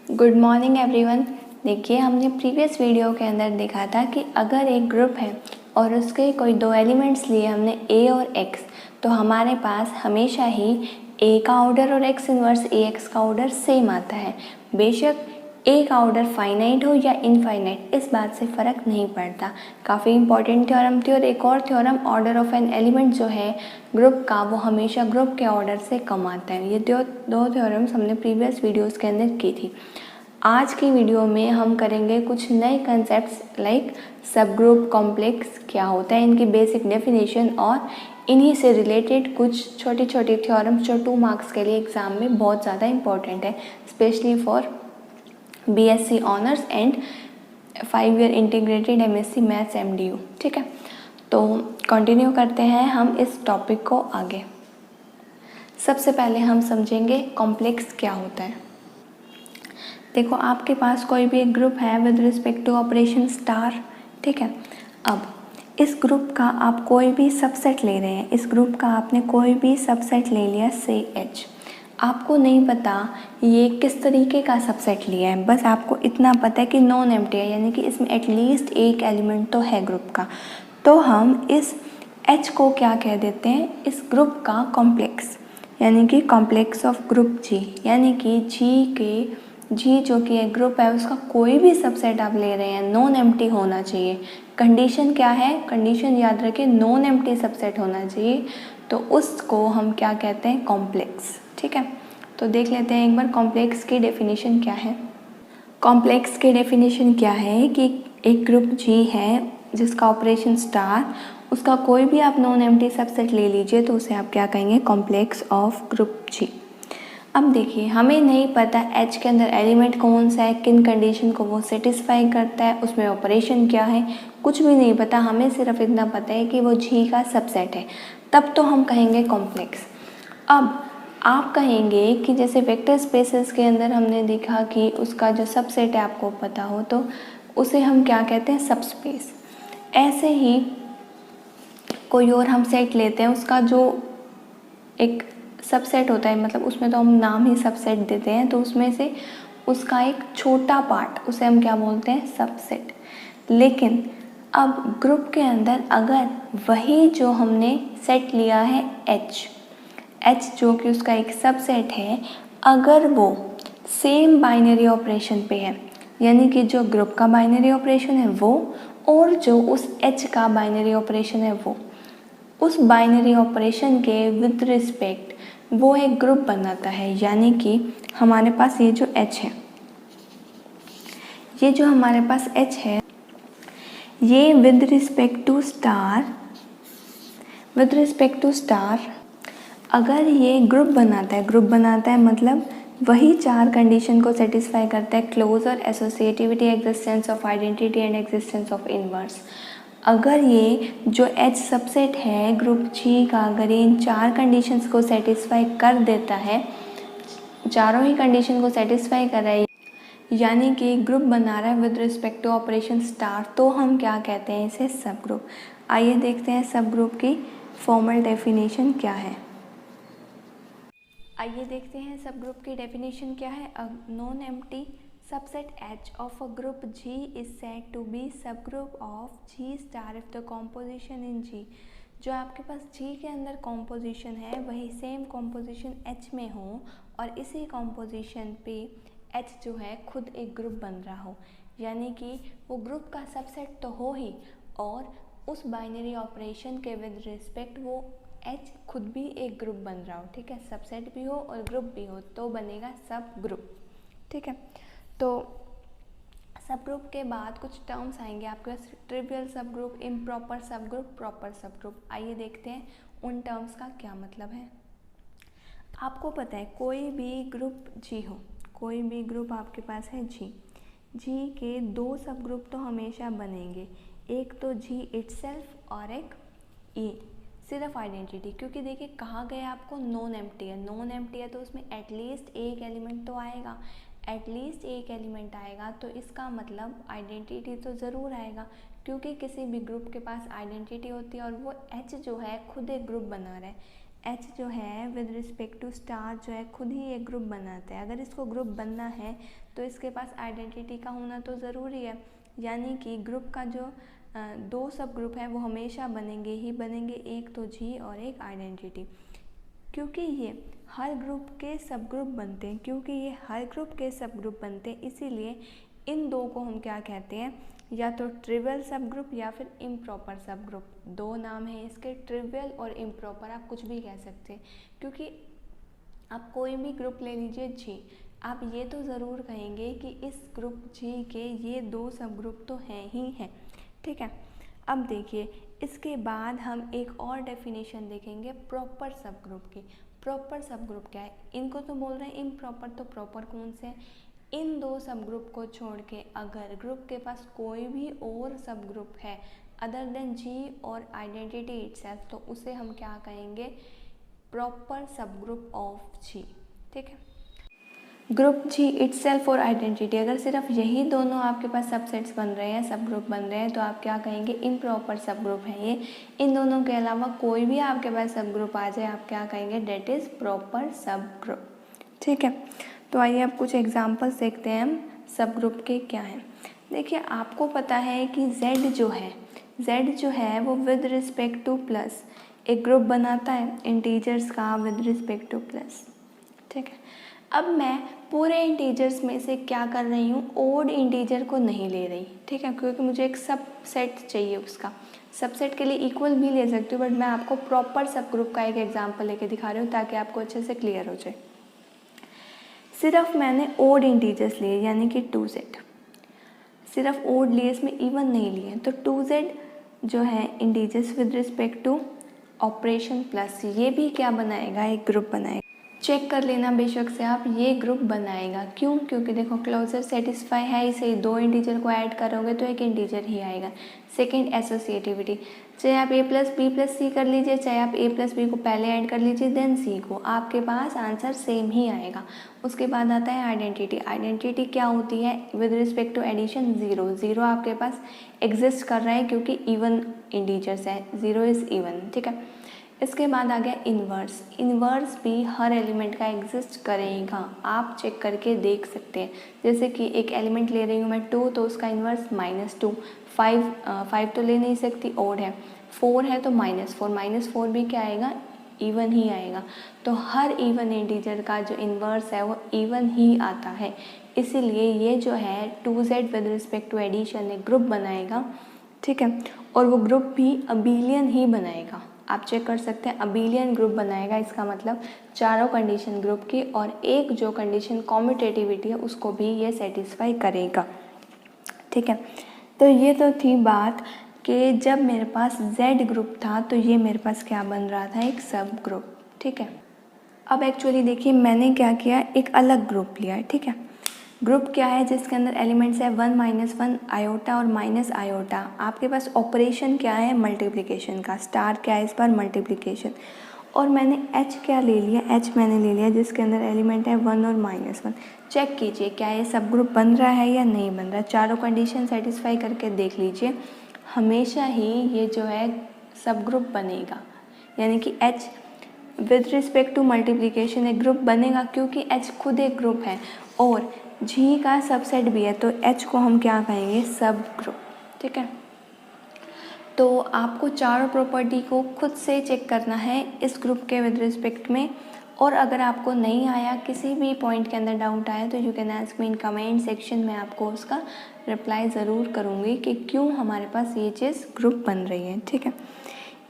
Good morning everyone. देखिए, हमने previous video के अंदर देखा था कि अगर एक ग्रुप है और उसके कोई दो एलिमेंट्स लिए हमने ए और एक्स, तो हमारे पास हमेशा ही ए का ऑर्डर और एक्स इनवर्स ए एक्स का ऑर्डर सेम आता है। बेशक ए का ऑर्डर फाइनाइट हो या इनफाइनाइट, इस बात से फ़र्क नहीं पड़ता। काफ़ी इंपॉर्टेंट थ्योरम थी। और एक और theorem, order of an element जो है ग्रुप का, वो हमेशा ग्रुप के ऑर्डर से कम आता है। ये दो थ्योरम्स हमने प्रीवियस वीडियोस के अंदर की थी। आज की वीडियो में हम करेंगे कुछ नए कंसेप्ट्स लाइक सब ग्रुप, कॉम्प्लेक्स क्या होता है, इनकी बेसिक डेफिनेशन और इन्हीं से रिलेटेड कुछ छोटी छोटी थ्योरम्स जो 2 मार्क्स के लिए एग्ज़ाम में बहुत ज़्यादा इंपॉर्टेंट है, specially for BSc honours and 5 year integrated MSc maths MDU. ठीक है, तो कंटिन्यू करते हैं हम इस टॉपिक को आगे। सबसे पहले हम समझेंगे कॉम्प्लेक्स क्या होता है। देखो, आपके पास कोई भी एक ग्रुप है with respect to operation star. ठीक है, अब इस ग्रुप का आप कोई भी सबसेट ले रहे हैं, इस ग्रुप का आपने कोई भी सबसेट ले लिया, से एच। आपको नहीं पता ये किस तरीके का सबसेट लिया है, बस आपको इतना पता है कि नॉन एम्प्टी है, यानी कि इसमें एटलीस्ट एक एलिमेंट तो है ग्रुप का। तो हम इस एच को क्या कह देते हैं, इस ग्रुप का कॉम्प्लेक्स, यानी कि कॉम्प्लेक्स ऑफ ग्रुप जी। यानी कि जी जो कि एक ग्रुप है, उसका कोई भी सबसेट आप ले रहे हैं नॉन एम्प्टी होना चाहिए। कंडीशन क्या है, कंडीशन याद रखें, नॉन एम्प्टी सबसेट होना चाहिए, तो उसको हम क्या कहते हैं, कॉम्प्लेक्स। ठीक है, तो देख लेते हैं एक बार कॉम्प्लेक्स की डेफिनेशन क्या है। कॉम्प्लेक्स की डेफिनेशन क्या है कि एक ग्रुप जी है जिसका ऑपरेशन स्टार, उसका कोई भी आप नॉन एम्प्टी सबसेट ले लीजिए तो उसे आप क्या कहेंगे, कॉम्प्लेक्स ऑफ ग्रुप जी। अब देखिए, हमें नहीं पता एच के अंदर एलिमेंट कौन सा है, किन कंडीशन को वो सेटिस्फाई करता है, उसमें ऑपरेशन क्या है, कुछ भी नहीं पता। हमें सिर्फ इतना पता है कि वो जी का सबसेट है, तब तो हम कहेंगे कॉम्प्लेक्स। अब आप कहेंगे कि जैसे वेक्टर स्पेसेस के अंदर हमने देखा कि उसका जो सबसेट है आपको पता हो, तो उसे हम क्या कहते हैं, सबस्पेस। ऐसे ही कोई और हम सेट लेते हैं, उसका जो एक सबसेट होता है, मतलब उसमें तो हम नाम ही सबसेट देते हैं, तो उसमें से उसका एक छोटा पार्ट, उसे हम क्या बोलते हैं, सबसेट। लेकिन अब ग्रुप के अंदर अगर वही जो हमने सेट लिया है एच जो कि उसका एक सबसेट है, अगर वो सेम बाइनरी ऑपरेशन पे है, यानी कि जो ग्रुप का बाइनरी ऑपरेशन है वो, और जो उस एच का बाइनरी ऑपरेशन है वो, उस बाइनरी ऑपरेशन के विद रिस्पेक्ट वो एक ग्रुप बनाता है। यानी कि हमारे पास ये जो एच है, ये जो हमारे पास एच है, ये विद रिस्पेक्ट टू स्टार अगर ये ग्रुप बनाता है मतलब वही 4 कंडीशन को सेटिस्फाई करता है, closure, associativity, existence of identity and existence of inverse. अगर ये जो एच सबसेट है ग्रुप जी का, अगर ये इन 4 कंडीशंस को सेटिस्फाई कर देता है, चारों ही कंडीशन को सेटिस्फाई कर रहा है, यानी कि ग्रुप बना रहा है with respect to operation star, तो हम क्या कहते हैं, इसे सब ग्रुप। आइए देखते हैं सब ग्रुप की फॉर्मल डेफिनेशन क्या है। सब ग्रुप की डेफिनेशन क्या है। A non empty subset H of a group G is said to be subgroup of G star if the composition in G, जो आपके पास G के अंदर कॉम्पोजिशन है वही सेम कॉम्पोजिशन H में हो, और इसी कॉम्पोजिशन पे H जो है खुद एक ग्रुप बन रहा हो, यानी कि वो ग्रुप का सबसेट तो हो ही, और उस बाइनरी ऑपरेशन के विद रिस्पेक्ट वो एच खुद भी एक ग्रुप बन रहा हो। ठीक है, सबसेट भी हो और ग्रुप भी हो तो बनेगा सब ग्रुप। ठीक है, तो सब ग्रुप के बाद कुछ टर्म्स आएंगे आपके पास, ट्रिवियल सब ग्रुप, इम्प्रॉपर सब ग्रुप, प्रॉपर सब ग्रुप। आइए देखते हैं उन टर्म्स का क्या मतलब है। आपको पता है कोई भी ग्रुप जी हो, कोई भी ग्रुप आपके पास है जी के 2 सब ग्रुप तो हमेशा बनेंगे, एक तो जी इटसेल्फ और एक ई सिर्फ आइडेंटिटी। क्योंकि देखिए कहा गया आपको नॉन एम्प्टी है तो उसमें एटलीस्ट एक एलिमेंट तो आएगा, तो इसका मतलब आइडेंटिटी तो ज़रूर आएगा, क्योंकि किसी भी ग्रुप के पास आइडेंटिटी होती है और वो एच जो है खुद एक ग्रुप बना रहा है। एच जो है विद रिस्पेक्ट टू स्टार जो है खुद ही एक ग्रुप बनाता है। अगर इसको ग्रुप बनना है तो इसके पास आइडेंटिटी का होना तो ज़रूरी है, यानी कि ग्रुप का जो दो सब ग्रुप हैं वो हमेशा बनेंगे ही बनेंगे, एक तो जी और एक आइडेंटिटी। क्योंकि ये हर ग्रुप के सब ग्रुप बनते हैं, इसीलिए इन दो को हम क्या कहते हैं, या तो ट्रिवियल सब ग्रुप या फिर इम्प्रॉपर सब ग्रुप। दो नाम हैं इसके, ट्रिवियल और इम्प्रॉपर, आप कुछ भी कह सकते हैं। क्योंकि आप कोई भी ग्रुप ले लीजिए जी, आप ये तो ज़रूर कहेंगे कि इस ग्रुप जी के ये दो सब ग्रुप तो हैं ही हैं, ठीक है। अब देखिए इसके बाद हम एक और डेफिनेशन देखेंगे प्रॉपर सब ग्रुप की। प्रॉपर सब ग्रुप क्या है, इनको तो बोल रहे हैं इम्प्रॉपर, तो प्रॉपर कौन से हैं? इन दो सब ग्रुप को छोड़ के अगर ग्रुप के पास कोई भी और सब ग्रुप है अदर देन जी और आइडेंटिटी इटसेल्फ, तो उसे हम क्या कहेंगे, प्रॉपर सब ग्रुप ऑफ जी, ठीक है। ग्रुप जी इटसेल्फ और आइडेंटिटी, अगर सिर्फ यही दोनों आपके पास सबसेट्स बन रहे हैं, सब ग्रुप बन रहे हैं, तो आप क्या कहेंगे, इम्प्रॉपर सब ग्रुप है ये। इन दोनों के अलावा कोई भी आपके पास सब ग्रुप आ जाए, आप क्या कहेंगे, डेट इज़ प्रॉपर सब ग्रुप, ठीक है। तो आइए अब कुछ एग्जांपल्स देखते हैं हम सब ग्रुप के क्या हैं। देखिए आपको पता है कि z जो है वो विद रिस्पेक्ट टू प्लस एक ग्रुप बनाता है इंटीजर्स का विद रिस्पेक्ट टू प्लस, ठीक है। अब मैं पूरे इंटीजर्स में से क्या कर रही हूँ, ओड इंटीजर को नहीं ले रही, ठीक है, क्योंकि मुझे एक सब सेट चाहिए उसका। सबसेट के लिए इक्वल भी ले सकती हूँ, बट मैं आपको प्रॉपर सब ग्रुप का एक एग्जांपल लेके दिखा रही हूँ ताकि आपको अच्छे से क्लियर हो जाए। सिर्फ मैंने ओड इंटीजर्स लिए, यानी कि 2z, सिर्फ ओड लिए, इसमें इवन नहीं लिए, तो 2z जो है integers with respect to operation plus, ये भी क्या बनाएगा, एक ग्रुप बनाएगा। चेक कर लेना बेशक से आप, ये ग्रुप बनाएगा। क्यों? क्योंकि देखो क्लोजर सेटिस्फाई है ही सही, दो इंटीजर को ऐड करोगे तो एक इंटीजर ही आएगा। सेकंड एसोसिएटिविटी, चाहे आप a प्लस बी प्लस सी कर लीजिए, चाहे आप a प्लस बी को पहले ऐड कर लीजिए देन सी को, आपके पास आंसर सेम ही आएगा। उसके बाद आता है आइडेंटिटी। आइडेंटिटी क्या होती है, with respect to addition zero, zero आपके पास एग्जिस्ट कर रहा है क्योंकि इवन इंटीजर्स है, ज़ीरो इज़ इवन, ठीक है। इसके बाद आ गया इन्वर्स। इन्वर्स भी हर एलिमेंट का एग्जिस्ट करेगा, आप चेक करके देख सकते हैं। जैसे कि एक एलिमेंट ले रही हूँ मैं 2, तो उसका इन्वर्स -2, 5 तो ले नहीं सकती, ओड है, 4 है तो -4, -4 भी क्या आएगा, इवन ही आएगा। तो हर इवन इंटीजर का जो इन्वर्स है वो इवन ही आता है, इसीलिए ये जो है 2z with respect to addition एक ग्रुप बनाएगा, ठीक है। और वो ग्रुप भी अबिलियन ही बनाएगा, आप चेक कर सकते हैं, अबिलियन ग्रुप बनाएगा। इसका मतलब चारों कंडीशन ग्रुप की और एक जो कंडीशन कॉम्यूटेटिविटी है उसको भी ये सेटिस्फाई करेगा, ठीक है। तो ये तो थी बात कि जब मेरे पास z ग्रुप था तो ये मेरे पास क्या बन रहा था, एक सब ग्रुप, ठीक है। अब एक्चुअली देखिए मैंने क्या किया, एक अलग ग्रुप लिया है, ठीक है। ग्रुप क्या है, जिसके अंदर एलिमेंट्स है 1 -1 आयोटा और माइनस आयोटा। आपके पास ऑपरेशन क्या है, मल्टीप्लिकेशन का, स्टार क्या है इस बार, मल्टीप्लिकेशन। और मैंने h क्या ले लिया, h मैंने ले लिया जिसके अंदर एलिमेंट है 1 और -1। चेक कीजिए क्या ये सब ग्रुप बन रहा है या नहीं बन रहा है, चारों कंडीशन सेटिस्फाई करके देख लीजिए, हमेशा ही ये जो है सब ग्रुप बनेगा, यानी कि h with respect to multiplication एक ग्रुप बनेगा क्योंकि h खुद एक ग्रुप है और जी का सबसेट भी है, तो h को हम क्या कहेंगे, सब ग्रुप, ठीक है। तो आपको चारों प्रॉपर्टी को खुद से चेक करना है इस ग्रुप के विद रिस्पेक्ट में, और अगर आपको नहीं आया, किसी भी पॉइंट के अंदर डाउट आया तो you can ask me in comment section में, आपको उसका रिप्लाई ज़रूर करूँगी कि क्यों हमारे पास ये चीज़ ग्रुप बन रही है, ठीक है।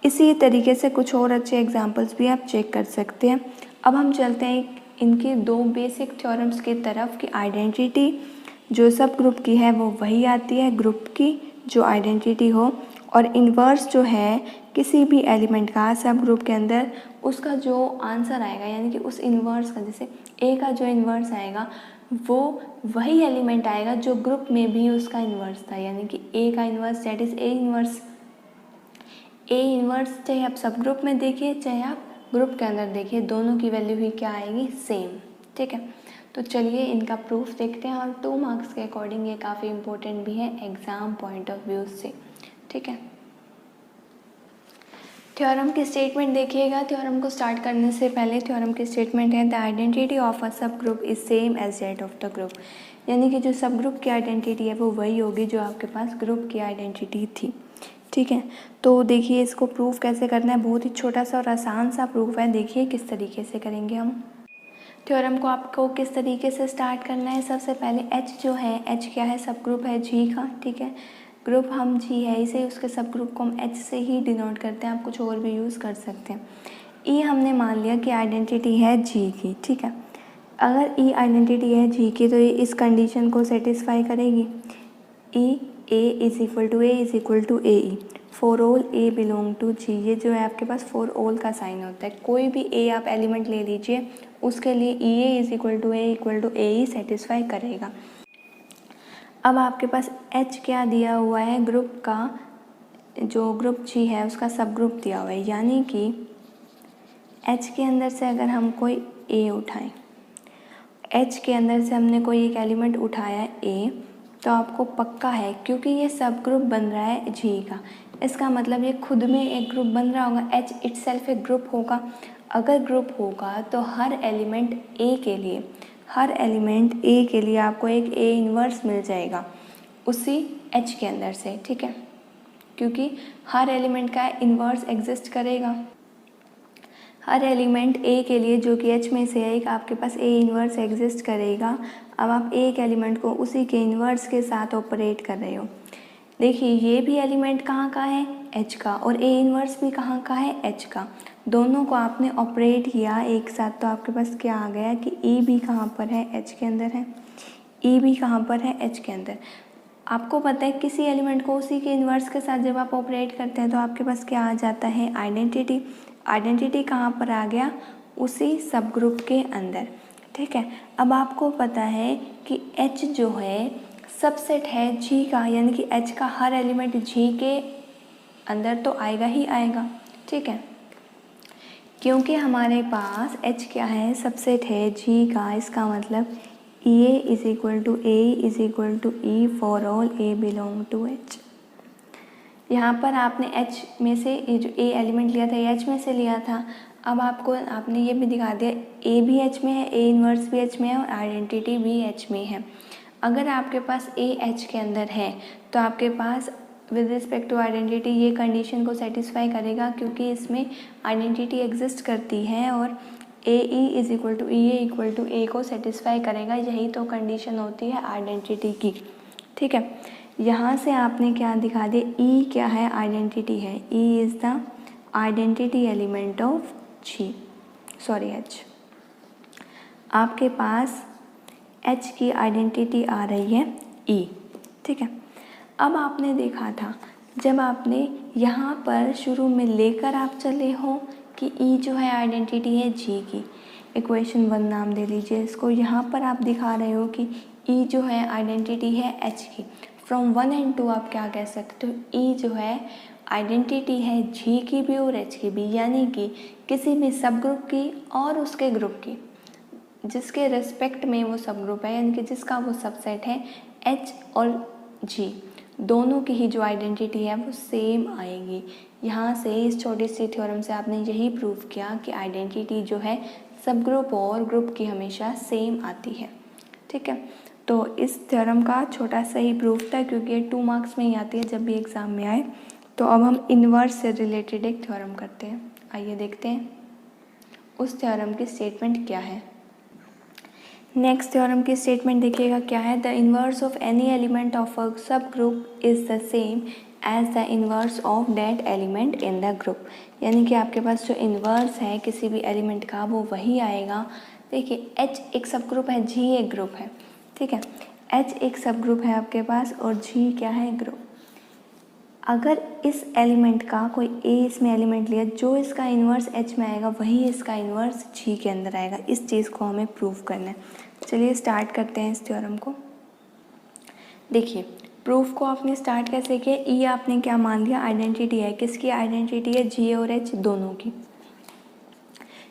इसी तरीके से कुछ और अच्छे एग्जाम्पल्स भी आप चेक कर सकते हैं। अब हम चलते हैं इनकी दो बेसिक थ्योरम्स की तरफ कि आइडेंटिटी जो सब ग्रुप की है वो वही आती है ग्रुप की जो आइडेंटिटी हो, और इन्वर्स जो है किसी भी एलिमेंट का सब ग्रुप के अंदर उसका जो आंसर आएगा, यानी कि उस इन्वर्स का, जैसे ए का जो इन्वर्स आएगा वो वही एलिमेंट आएगा जो ग्रुप में भी उसका इन्वर्स था, यानी कि ए का inverse that is A inverse. A inverse चाहे आप सब ग्रुप में देखिए चाहे आप ग्रुप के अंदर देखिए, दोनों की वैल्यू ही क्या आएगी, सेम, ठीक है। तो चलिए इनका प्रूफ देखते हैं, और 2 मार्क्स के अकॉर्डिंग ये काफ़ी इंपॉर्टेंट भी है एग्ज़ाम पॉइंट ऑफ व्यू से, ठीक है। थ्योरम की स्टेटमेंट देखिएगा। थ्योरम को स्टार्ट करने से पहले थ्योरम की स्टेटमेंट है the identity of a subgroup is same as that of the group, यानी कि जो सब ग्रुप की आइडेंटिटी है वो वही होगी जो आपके पास ग्रुप की आइडेंटिटी थी। ठीक है, तो देखिए इसको प्रूफ कैसे करना है, बहुत ही छोटा सा और आसान सा प्रूफ है। देखिए किस तरीके से करेंगे हम। थ्योरम को आपको किस तरीके से स्टार्ट करना है, सबसे पहले एच जो है, एच क्या है, सब ग्रुप है जी का। ठीक है, ग्रुप हम जी है इसे, उसके सब ग्रुप को हम एच से ही डिनोट करते हैं, आप कुछ और भी यूज़ कर सकते हैं। ई हमने मान लिया कि आइडेंटिटी है जी की। ठीक है, अगर ई आइडेंटिटी है जी की तो ये इस कंडीशन को सेटिस्फाई करेगी। E a is equal to a is equal to a e, for all a belong to G, ये जो है आपके पास फॉर ऑल का साइन होता है। कोई भी ए आप एलिमेंट ले लीजिए, उसके लिए e a is equal to a e satisfy करेगा। अब आपके पास एच क्या दिया हुआ है, ग्रुप का, जो ग्रुप जी है उसका सब ग्रुप दिया हुआ है, यानी कि एच के अंदर से अगर हम कोई ए उठाएं, एच के अंदर से हमने कोई एक एलिमेंट उठाया ए, तो आपको पक्का है क्योंकि ये सब ग्रुप बन रहा है जी का, इसका मतलब ये खुद में एक ग्रुप बन रहा होगा, एच इटसेल्फ एक ग्रुप होगा। अगर ग्रुप होगा तो हर एलिमेंट ए के लिए, हर एलिमेंट ए के लिए आपको एक ए इन्वर्स मिल जाएगा उसी एच के अंदर से। ठीक है, क्योंकि हर एलिमेंट का इन्वर्स एग्जिस्ट करेगा। हर एलिमेंट ए के लिए जो कि एच में से है, एक आपके पास ए इन्वर्स एग्जिस्ट करेगा। अब आप एक एलिमेंट को उसी के इन्वर्स के साथ ऑपरेट कर रहे हो। देखिए ये भी एलिमेंट कहाँ का है, एच का, और ए इन्वर्स भी कहाँ का है, एच का। दोनों को आपने ऑपरेट किया एक साथ, तो आपके पास क्या आ गया कि ई भी कहाँ पर है, एच के अंदर है, ई भी कहाँ पर है, एच के अंदर। आपको पता है किसी एलिमेंट को उसी के इन्वर्स के साथ जब आप ऑपरेट करते हैं तो आपके पास क्या आ जाता है, आइडेंटिटी। आइडेंटिटी कहाँ पर आ गया, उसी सब ग्रुप के अंदर। ठीक है, अब आपको पता है कि एच जो है सबसेट है जी का, यानी कि एच का हर एलिमेंट जी के अंदर तो आएगा ही आएगा। ठीक है, क्योंकि हमारे पास एच क्या है, सबसेट है जी का, इसका मतलब e a is equal to a is equal to e for all a belong to H. यहाँ पर आपने एच में से ये जो ए एलिमेंट लिया था, एच में से लिया था। अब आपने ये भी दिखा दिया ए भी एच में है, ए इन्वर्स भी एच में है और आइडेंटिटी भी एच में है। अगर आपके पास ए एच के अंदर है तो आपके पास विद रिस्पेक्ट टू आइडेंटिटी ये कंडीशन को सेटिस्फाई करेगा, क्योंकि इसमें आइडेंटिटी एग्जिस्ट करती है और a e is equal to e a equal to a को सेटिस्फाई करेगा। यही तो कंडीशन होती है आइडेंटिटी की। ठीक है, यहाँ से आपने क्या दिखा दिया, ई क्या है, आइडेंटिटी है, e is the identity element of G, sorry H. आपके पास एच की आइडेंटिटी आ रही है ई। ठीक है, अब आपने देखा था जब आपने यहाँ पर शुरू में लेकर आप चले हो कि ई जो है आइडेंटिटी है जी की, इक्वेशन 1 नाम दे लीजिए इसको। यहाँ पर आप दिखा रहे हो कि ई जो है आइडेंटिटी है एच की। फ्रॉम 1 एंड 2 आप क्या कह सकते हो, ई जो है आइडेंटिटी है जी की भी और एच की भी, यानी कि किसी भी सब ग्रुप की और उसके ग्रुप की, जिसके रेस्पेक्ट में वो सब ग्रुप है, यानी कि जिसका वो सबसेट है, एच और जी दोनों की ही जो आइडेंटिटी है वो सेम आएगी। यहाँ से इस छोटी सी थ्योरम से आपने यही प्रूव किया कि आइडेंटिटी जो है सब ग्रुप और ग्रुप की हमेशा सेम आती है। ठीक है, तो इस थ्योरम का छोटा सा ही प्रूफ था, क्योंकि ये 2 मार्क्स में ही आती है जब भी एग्ज़ाम में आए। तो अब हम इन्वर्स से रिलेटेड एक थ्योरम करते हैं। आइए देखते हैं उस थ्योरम की स्टेटमेंट क्या है। नेक्स्ट थ्योरम की स्टेटमेंट देखिएगा क्या है, the inverse of any element of a subgroup is the same as the inverse of that element in the group, यानी कि आपके पास जो इन्वर्स है किसी भी एलिमेंट का वो वही आएगा। देखिए एच एक सब ग्रुप है, जी एक ग्रुप है। ठीक है, एच एक सब ग्रुप है आपके पास और जी क्या है, ग्रुप। अगर इस एलिमेंट का कोई ए इसमें एलिमेंट लिया, जो इसका इन्वर्स एच में आएगा वही इसका इन्वर्स जी के अंदर आएगा। इस चीज़ को हमें प्रूव करना है। चलिए स्टार्ट करते हैं इस थ्योरम को। देखिए प्रूफ को आपने स्टार्ट कैसे किया, ई आपने क्या मान लिया, आइडेंटिटी है। किसकी आइडेंटिटी है, जी और एच दोनों की।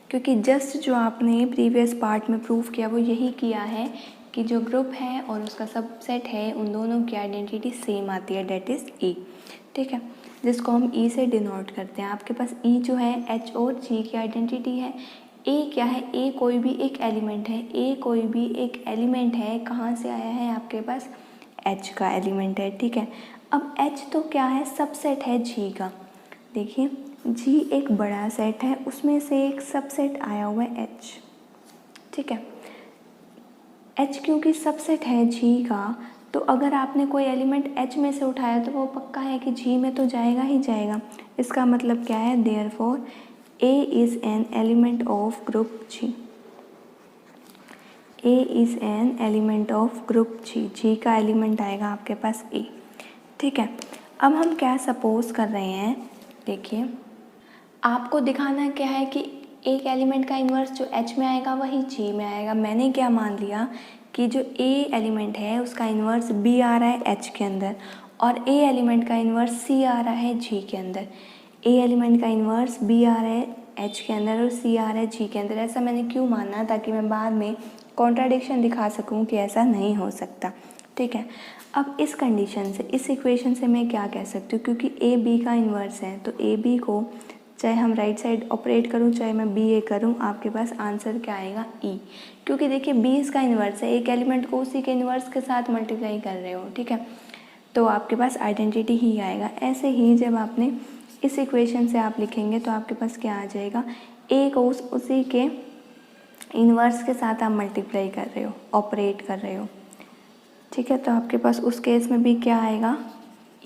क्योंकि जस्ट जो आपने प्रीवियस पार्ट में प्रूफ किया वो यही किया है कि जो ग्रुप है और उसका सबसेट है उन दोनों की आइडेंटिटी सेम आती है, डेट इज़ ई। ठीक है, जिसको हम ई से डिनोट करते हैं। आपके पास ई जो है एच और जी की आइडेंटिटी है। ए क्या है, ए कोई भी एक एलिमेंट है, ए कोई भी एक एलिमेंट है, कहाँ से आया है आपके पास, एच का एलिमेंट है, ठीक है। अब एच तो क्या है, सबसेट है जी का। देखिए जी एक बड़ा सेट है, उसमें से एक सबसेट आया हुआ है एच, ठीक है। एच क्योंकि सबसेट है जी का, तो अगर आपने कोई एलिमेंट एच में से उठाया तो वो पक्का है कि जी में तो जाएगा ही जाएगा। इसका मतलब क्या है, therefore a is an element of group G. A is an element of group G, G का एलिमेंट आएगा आपके पास ए, ठीक है। अब हम क्या सपोज कर रहे हैं, देखिए आपको दिखाना क्या है कि एक एलिमेंट का इन्वर्स जो एच में आएगा वही जी में आएगा। मैंने क्या मान लिया कि जो ए एलिमेंट है उसका इन्वर्स बी आ रहा है एच के अंदर, और ए एलिमेंट का इन्वर्स सी आ रहा है जी के अंदर। ए एलिमेंट का इन्वर्स बी आ रहा है एच के अंदर और सी आ रहा है जी के अंदर। ऐसा मैंने क्यों माना, ताकि मैं बाद में कॉन्ट्राडिक्शन दिखा सकूं कि ऐसा नहीं हो सकता, ठीक है। अब इस कंडीशन से, इस इक्वेशन से मैं क्या कह सकती हूँ, क्योंकि ए बी का इन्वर्स है तो ए बी को चाहे हम राइट साइड ऑपरेट करूँ चाहे मैं बी ए करूँ, आपके पास आंसर क्या आएगा, ई। क्योंकि देखिए बी इसका इन्वर्स है, एक एलिमेंट को उसी के इन्वर्स के साथ मल्टीप्लाई कर रहे हो, ठीक है, तो आपके पास आइडेंटिटी ही आएगा। ऐसे ही जब आपने इस इक्वेशन से आप लिखेंगे तो आपके पास क्या आ जाएगा, ए को उसी के इन्वर्स के साथ आप मल्टीप्लाई कर रहे हो, ऑपरेट कर रहे हो, ठीक है। तो आपके पास उस केस में भी क्या आएगा,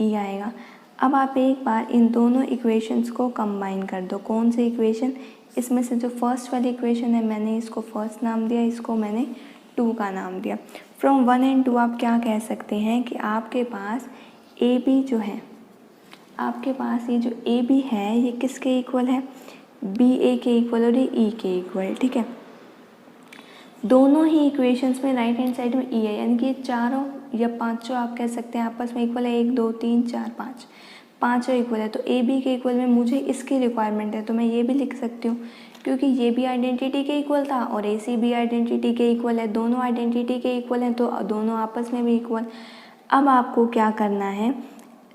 ई आएगा। अब आप एक बार इन दोनों इक्वेशंस को कंबाइन कर दो। कौन सी इक्वेशन, इसमें से जो फर्स्ट वाली इक्वेशन है मैंने इसको फर्स्ट नाम दिया, इसको मैंने 2 का नाम दिया। फ्रॉम 1 and 2 आप क्या कह सकते हैं कि आपके पास ए बी जो है, आपके पास ये जो ए बी है ये किसके इक्वल है, बी ए के इक्वल और ये ई के इक्वल, ठीक है। दोनों ही इक्वेशंस में राइट हैंड साइड में ई है, यानी कि चारों या पांचों आप कह सकते हैं आपस में इक्वल है, 1 2 3 4 5, पांचों इक्वल है। तो ए बी के इक्वल में मुझे इसकी रिक्वायरमेंट है, तो मैं ये भी लिख सकती हूँ क्योंकि ये भी आइडेंटिटी के इक्वल था और ए सी भी आइडेंटिटी के इक्वल है, दोनों आइडेंटिटी के इक्वल हैं तो दोनों आपस में भी इक्वल। अब आपको क्या करना है,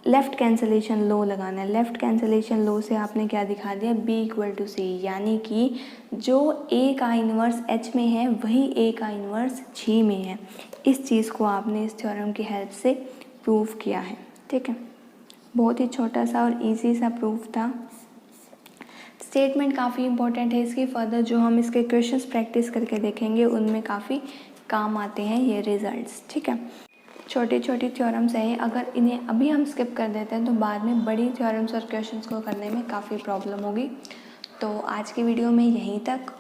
लेफ़्ट कैंसलेशन लो लगाना है। लेफ़्ट कैंसलेशन लो से आपने क्या दिखा दिया, b इक्वल टू सी, यानी कि जो a का इन्वर्स h में है वही a का इन्वर्स g में है। इस चीज़ को आपने इस थ्योरम की हेल्प से प्रूव किया है, ठीक है। बहुत ही छोटा सा और इजी सा प्रूफ था। स्टेटमेंट काफ़ी इंपॉर्टेंट है, इसकी फर्दर जो हम इसके क्वेश्चंस प्रैक्टिस करके देखेंगे उनमें काफ़ी काम आते हैं ये रिजल्ट्स, ठीक है। छोटी छोटी थ्योरम्स हैं, अगर इन्हें अभी हम स्किप कर देते हैं तो बाद में बड़ी थ्योरम्स और क्वेश्चंस को करने में काफ़ी प्रॉब्लम होगी। तो आज की वीडियो में यहीं तक,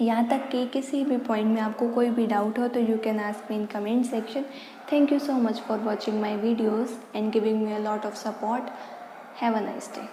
यहाँ तक कि किसी भी पॉइंट में आपको कोई भी डाउट हो तो you can ask me in comment section. Thank you so much for watching my videos and giving me a lot of support. Have a nice day.